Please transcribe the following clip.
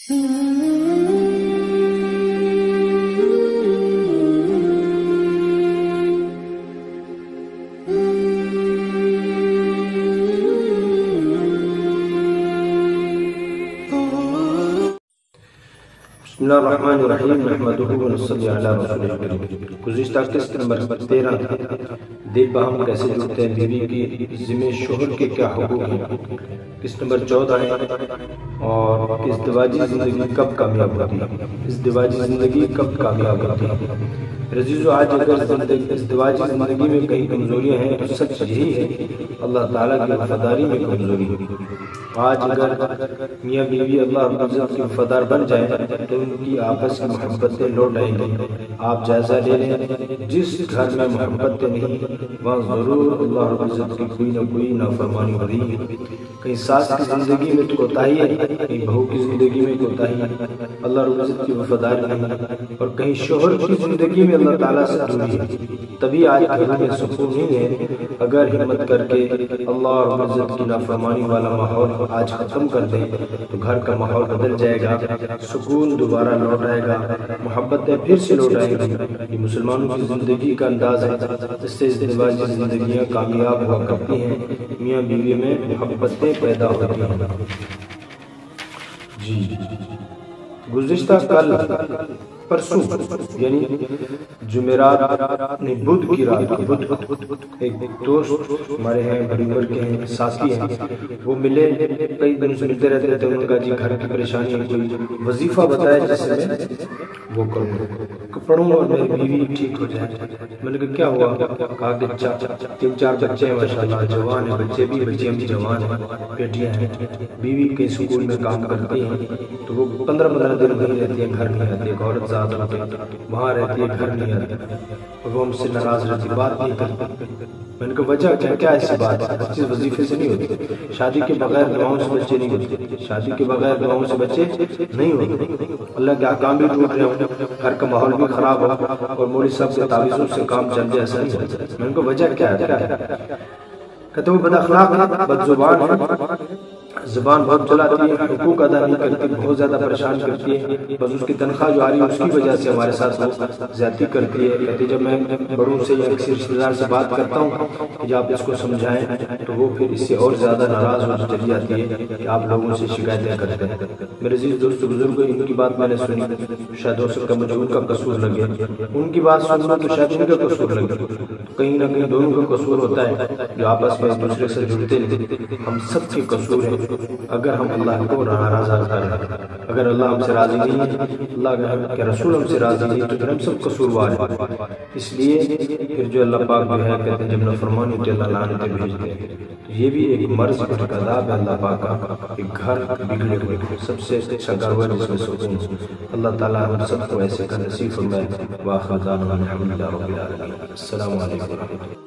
बिस्मिल्लाहिर्रहमानिर्रहीम नहमदुहु व नसल्ली अला रसूलिल करीम। गुज़िश्ता किस्त नंबर 13 दिल बहम कैसे जुड़ते हैं, बीवी की ज़िम्मे शोहर के क्या हुकूक हैं। किस्त नंबर 14 है और इज़्दिवाजी ज़िंदगी कब कामयाब होती है। इज़्दिवाजी ज़िंदगी कब कामयाब होती है। रज़ीज़ो, आज अगर इज़्दिवाजी ज़िंदगी में कई कमज़ोरियाँ हैं तो सच यही है अल्लाह ताला की वफ़ादारी में कमज़ोरी है। आज अगर मियाँ बीवी अल्लाह रब्बुल इज़्ज़त के वफ़ादार बन जाए तो उनकी आपस की मोहब्बतें लौट आएंगी। आप जायज़ा ले लें, जिस घर में मोहब्बतें नहीं वहाँ ज़रूर अल्लाह रब्बुल इज़्ज़त की कोई न कोई नाफरमानी हो रही है। कहीं सास की ज़िंदगी में तो कोताही है, कहीं बहू की ज़िंदगी में कोताही है, अल्लाह रब्बुल इज़्ज़त की वफ़ादारी नहीं, और कहीं शोहर की ज़िंदगी में अल्लाह ताला से दूरी है। तभी आज घरों में सुकून नहीं है। अगर हिम्मत करके अल्लाह रब्बुल इज़्ज़त की नाफरमानी वाला माहौल आज ख़त्म कर दें तो घर का माहौल बदल जाएगा, सुकून दोबारा लौट आएगा, मोहब्बतें फिर से लौट आएंगी। ये मुसलमानों की ज़िंदगी का अंदाज़ है। इससे इज़्दिवाजी ज़िंदगियाँ कामयाब हुआ करती हैं, मियाँ बीवी में मोहब्बतें पैदा होती हैं। जी, गुज़िश्ता कल परसों यानी जुमेरात ने बुध की रात को बुध एक दोस्त हमारे हैं, बड़ी उम्र के हैं, साथी हैं, वो मिले, कई दिन से मिलते रहते थे। उनका जी घर की परेशानी है, कोई वजीफा बताया जिससे मैं वो पढ़ूँ और मेरी बीवी ठीक हो जाए। मैंने कहा क्या हुआ? कहा कि 3-4 बच्चे हैं माशाल्लाह, जवान है, बच्चे भी जवान हैं, बेटियाँ हैं, बीवी के स्कूल में काम करती हैं, तो वो 15-15 दिन वहीं रहती है, घर नहीं आती है। औरत वहाँ रहती है, घर नहीं आती, और वो हमसे नाराज रहती, बात नहीं करती। मैंने कहा वजह क्या? क्या ऐसी बात है? बच्चे वजीफे से नहीं होते, शादी के बगैर दुआओं से बच्चे नहीं होते, शादी के बगैर दुआओं से बच्चे नहीं होते। अल्लाह के अहकाम भी टूट रहे हो, घर का माहौल भी खराब हो, और मौलवी साहब के तावीज़ों से काम चल जाए, ऐसा नहीं होता। मैंने कहा वजह क्या है? कहते वो बदअखलाक है, बदजुबान है, ज़ुबान बहुत चलाती है, हुकूक अदा नहीं करती, बहुत ज़्यादा परेशान करती है, बस उसकी तनख्वाह जो आ रही है उसकी वजह से हमारे साथ वो ज़्यादती करती है। कहती जब मैं बड़ों से या किसी रिश्तेदार से बात करता हूँ कि आप इसको समझाएं तो वो फिर इससे और ज़्यादा नाराज़ होकर चली जाती है कि आप लोगों से शिकायतें करते हैं। मेरे अज़ीज़ दोस्त बुजुर्ग, इनकी बात मैंने सुनी, शायद हो सकता मुझे उनका कसूर लगे, उनकी बात सुनना तो शायद उनका कसूर लगे, कहीं ना कहीं दोनों का कसूर होता है जो आपस में एक दूसरे से जुड़ते नहीं। हम सब के कसूर है अगर हम अल्लाह को नाराज़ करें। अगर अल्लाह हमसे राज़ी नहीं है, अल्लाह के रसूल हमसे राज़ी नहीं, तो फिर हम सब कसूरवार हैं। इसलिए फिर जो अल्लाह पाक जो है कहते हैं जब नाफरमानी होती है अल्लाह लानतें भेजते हैं। तो ये भी एक मर्ज़ और एक अज़ाब है अल्लाह पाक का, एक घर बिगड़े हुए सबसे अच्छा घर हुआ जिसमें सुकून। अल्लाह ताला हम सबको ऐसे का नसीब फरमाए। व आखिर दाअवाना अनिल हम्दुलिल्लाहि रब्बिल आलमीन। अस्सलामु अलैकुम।